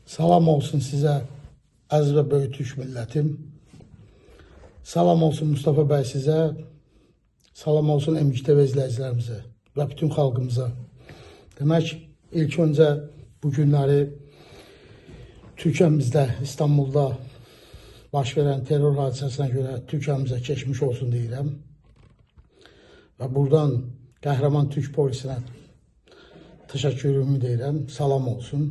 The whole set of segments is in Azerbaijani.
Salam olsun sizə, əziz və böyük Türk millətim. Salam olsun Mustafa bəy sizə. Salam olsun MGTV izləyicilərimizə və bütün xalqımıza. Demək, ilk öncə bu günləri Türkiyəmizdə, İstanbulda baş verən terror hadisəsinə görə Türkiyəmizə keçmiş olsun deyirəm. Və buradan qəhrəman Türk polisinə təşəkkürümü deyirəm, salam olsun.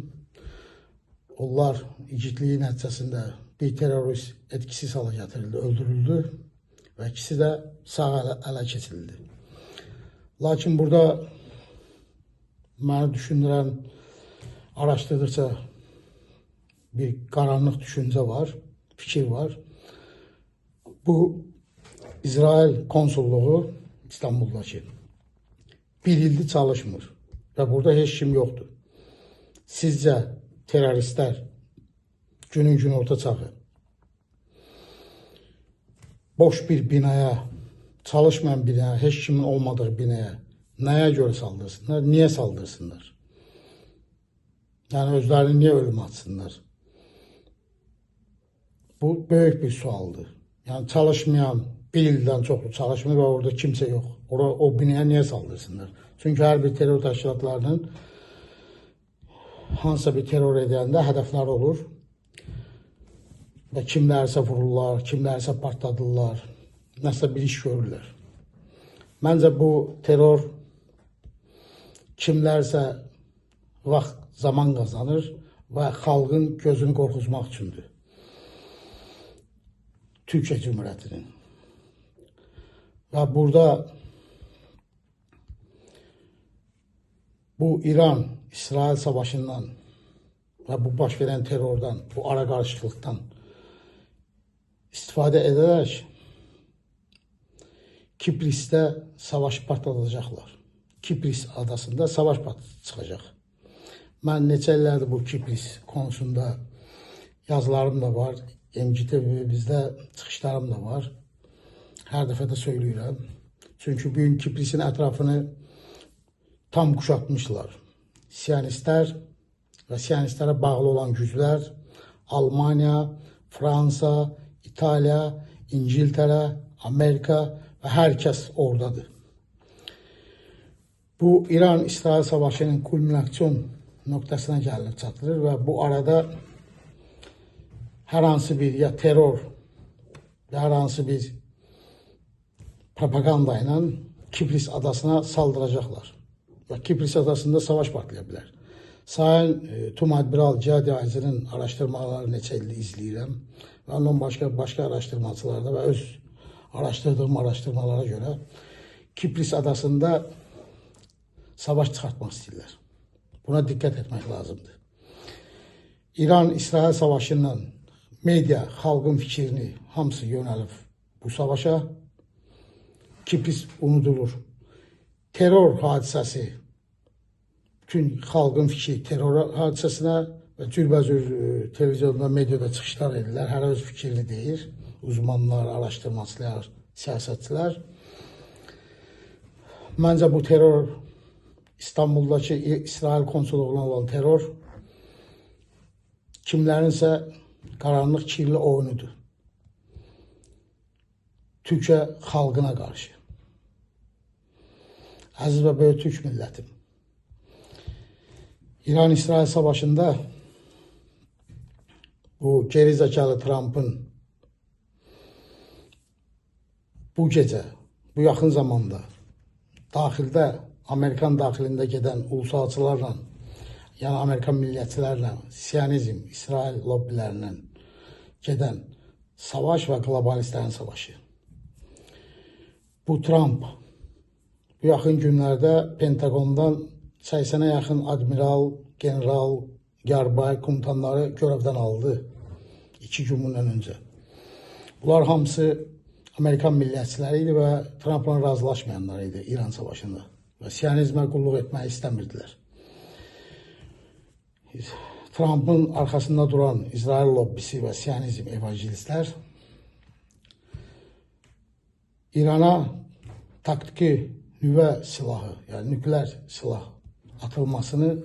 Onlar igidliyi nəticəsində bir terrorist etkisiz hala gətirildi, öldürüldü və ikisi də sağ ələ keçirildi. Lakin burada məni düşündürən, araşdırdıqca bir qaranlıq düşüncə var, fikir var. Bu, İsrail konsulluğu İstanbuldakı bir ildir çalışmır və burada heç kim yoxdur. Sizcə teröristlər günün orta çağı boş bir binaya, çalışmayan binaya, heç kimin olmadığı binaya nəyə görə saldırsınlar, niyə saldırsınlar? Yəni özlərini niyə ölüm atsınlar? Bu böyük bir sualdır. Yəni çalışmayan, bir ildən çoxlu çalışmıyor və orada kimsə yox. O binaya niyə saldırsınlar? Çünki hər bir terror təşkilatlarının hansısa bir terror edəndə hədəfləri olur və kimlərsə vururlar, kimlərsə partladırlar, nəsə bir iş görürlər. Məncə bu terror kimlərsə vaxt, zaman qazanır və xalqın gözünü qorxuzmaq üçündür. Türkiyə Cümhuriyyətinin. Və burada bu İran-İsrail savaşından və bu baş verən terrordan, bu ara qarışıqlıqdan istifadə edərək Kiprisdə savaş partladacaqlar. Kipris adasında savaş çıxacaq. Mən neçə illərdir bu Kipris konusunda yazılarım da var, MGTV-bizdə çıxışlarım da var. Hər dəfə də söyləyirəm. Çünki bugün Kiprisin ətrafını tam kuşatmışlar. Siyonistlər və siyonistlərə bağlı olan güclər Almanya, Fransa, İtaliya, İngiltərə, Amerika və hər kəs oradadır. Bu İran-İsrail savaşının kulminasyon nöqtəsinə gəlib çatılır və bu arada hər hansı bir ya terror, ya hər hansı bir propaganda ilə Kipris adasına saldıracaqlar. Və Kipris adasında savaş patlaya bilər. Sayın Tum Admiral Cihad Yazırın araşdırmaları neçə ildir izləyirəm. Və ondan başqa araşdırmacılarda və öz araşdırdığım araşdırmalara görə Kipris adasında savaş çıxartmaq istəyirlər. Buna diqqət etmək lazımdır. İran-İsrail savaşından media, xalqın fikrini hamısı yönəlib bu savaşa. Kipris unudulur. Terror hadisəsi, bütün xalqın fikri terror hadisəsinə və cürbəcür televizyonda, mediada çıxışlar edirlər. Hər öz fikrini deyir. Uzmanlar, araşdırmacılar, siyasətçilər. Məncə bu terror, İstanbuldakı İsrail konsulluğuna olan terror kimlərinsə qaranlıq kirli oyunudur. Türkiyə xalqına qarşı. Əziz və böyük Türk millətim. İran-İsrail savaşında bu geri zəkalı Trump'ın bu gecə, bu yaxın zamanda daxildə, Amerikan daxilində gedən ulusalçılarla, yəni Amerikan millətçilərlə, Siyonizm, İsrail lobbilərlə gedən savaş və globalistlərin savaşı. Bu Trump bu yaxın günlərdə Pentagondan 80'ə yaxın admiral, general, yarbay komutanları görevdən aldı 2 gün bundan öncə. Bunlar hamısı Amerikan millətçiləri idi və Trump'la razılaşmayanlar idi İran savaşında və Siyonizmə qulluq etməyi istəmirdilər. Trump'ın arxasında duran İsrail lobbisi və Siyonizm evangelistlər İrana taktiki nüvə silahı, yəni nükleer silah atılmasını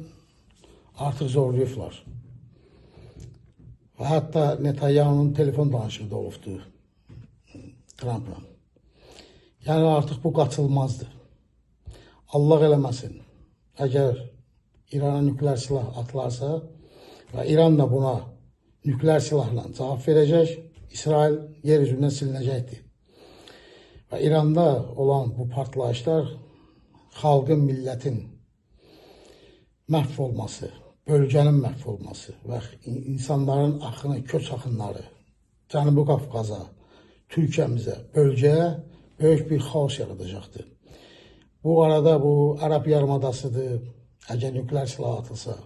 artıq zorlayıblar. Və hətta Netanyahu'nun telefon danışığı da olubdu Trump'la. Yəni artıq bu qaçılmazdır. Allah eləməsin. Əgər İrana nükleer silah atılarsa və İran da buna nükleer silahla cavab verəcək, İsrail yeryüzündən silinəcəkdir. Və İranda olan bu partlayışlar xalqın, millətin məhv olması, bölgənin məhv olması və insanların axını, köç axınları Cənubi Qafqaza, Türkiyəmizə, bölgəyə böyük bir xaos yaradacaqdır. Bu arada bu Ərəb yarımadasıdır, əgər nükleer silah atılsa,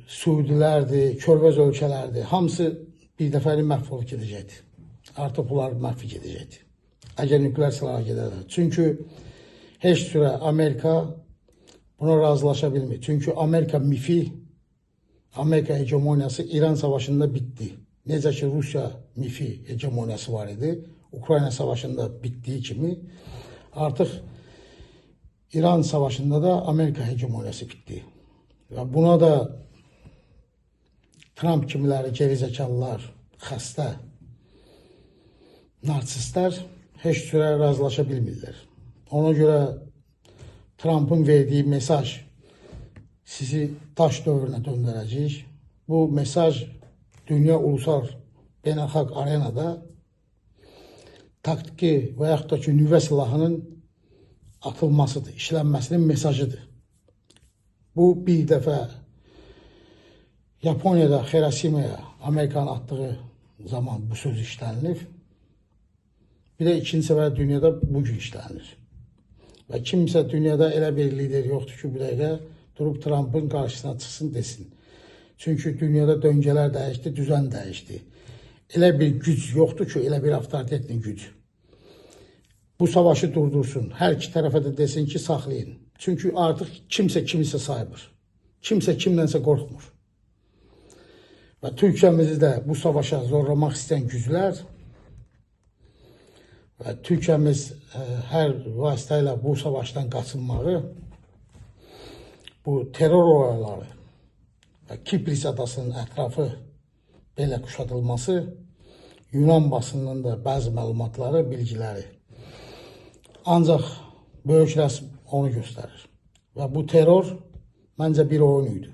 Suudilərdir, Körfəz ölkələrdir, hamısı bir dəfəli məhv olub gedəcəkdir. Artıq bunlar məhv gedəcəkdir. Əgər nükleer silaha gedərlər. Çünki heç sürə Amerika buna razılaşa bilmir. Çünki Amerika mifi, Amerika hegemoniyası İran savaşında bitti. Necə ki Rusya mifi hegemoniyası var idi, Ukrayna savaşında bittiği kimi artıq İran savaşında da Amerika hegemoniyası bitti. Və buna da Trump kimiləri, gerizekalılar, xəstə, narsistlər heç sürə razılaşa bilmirlər. Ona görə Trump'ın verdiği mesaj sizi daş dövrünə döndürəcək. Bu mesaj dünya ulusal beynəlxalq arenada taktiki və yaxud da ki nüvə silahının atılmasıdır, işlənməsinin mesajıdır. Bu bir dəfə Japonya'da Hiroşima'ya Amerikanın attığı zaman bu söz işlənilib. Bir de ikinci sefer dünyada bugün işlənir. Ve kimse dünyada elə bir lider yoktur ki, bu dəqiqə durub Trump'ın karşısına çıxsın desin. Çünkü dünyada döngələr dəyişdi, düzen dəyişdi. Elə bir güc yoktur ki, elə bir avtoritetli güc. Bu savaşı durdursun. Her iki tarafa da desin ki, saxlayın. Çünkü artık kimse kimisə saymır. Kimse kimdensə qorxmur. Ve Türkiyəmizi de bu savaşa zorlamak isteyen güclər ve Türkiyəmiz her vasıtayla bu savaştan qaçınmağı, bu terör olayları ve Kipris adasının ətrafı belə kuşatılması Yunan basınının da bazı məlumatları, bilgiləri. Ancaq böyük rəsm onu göstərir. Ve bu terör məncə bir oyun idi.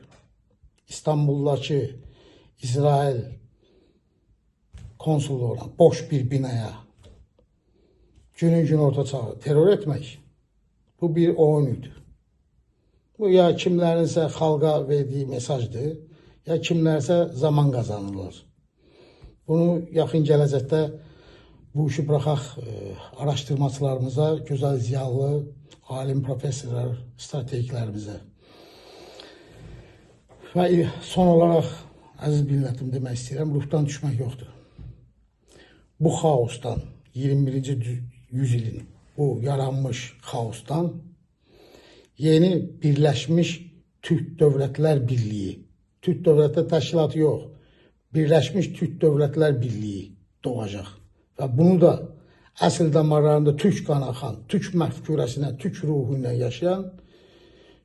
İstanbul'daki İsrail konsulluğu olan boş bir binaya gün orta çağı terör etmek, bu bir oyunuydu. Bu ya kimlərinsə xalqa verdiği mesajdır, ya kimlərsə zaman kazanırlar. Bunu yaxın gələcəkdə bu işi bıraxaq araştırmacılarımıza, gözəl ziyalı, alim professorlar, strategiklərimizə. Və son olarak aziz millətim demək istəyirəm, ruhdan düşmək yoxdur. Bu xaosdan, 21-ci yüzyılın bu yaranmış xaosdan yeni Birləşmiş Türk Dövlətlər Birliği, Türk Dövlətlər Təşkilatı yox, Birləşmiş Türk Dövlətlər Birliği doğacaq. Və bunu da əsl damarlarında Türk qanı axan, Türk məfkurəsinə, Türk ruhuyla yaşayan,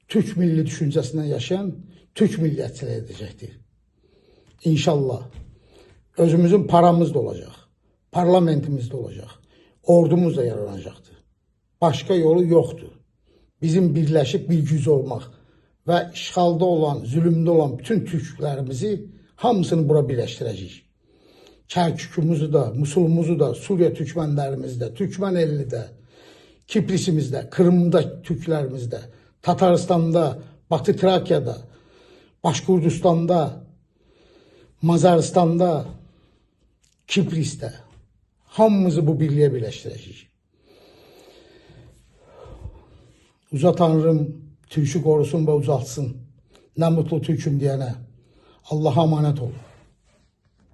Türk milli düşüncəsindən yaşayan Türk millətçilə edəcəkdir. İnşallah özümüzün paramız da olacaq, parlamentimiz de olacaq, ordumuz da yaranacaqdır. Başka yolu yoktur. Bizim birləşib bir güc olmaq və işğalda olan, zülümdə olan bütün Türklərimizi hamısını bura birləşdirəcəyik. Kərkükümüzü da, Musulumuzu da, Suriye Türkmenlərimizdə, Türkmen elində, Kiprisimizdə, Kırımda Türklərimizdə, Tataristanda, Batı Trakya'da, Başkurdistanda, Mazaristanda, Kipris'te hamımızı bu birliğe birləşdirəcəyik. Uca Tanrım Türk'ü korusun ve uzatsın. Ne mutlu Türk'üm diyene. Allah'a emanet olun.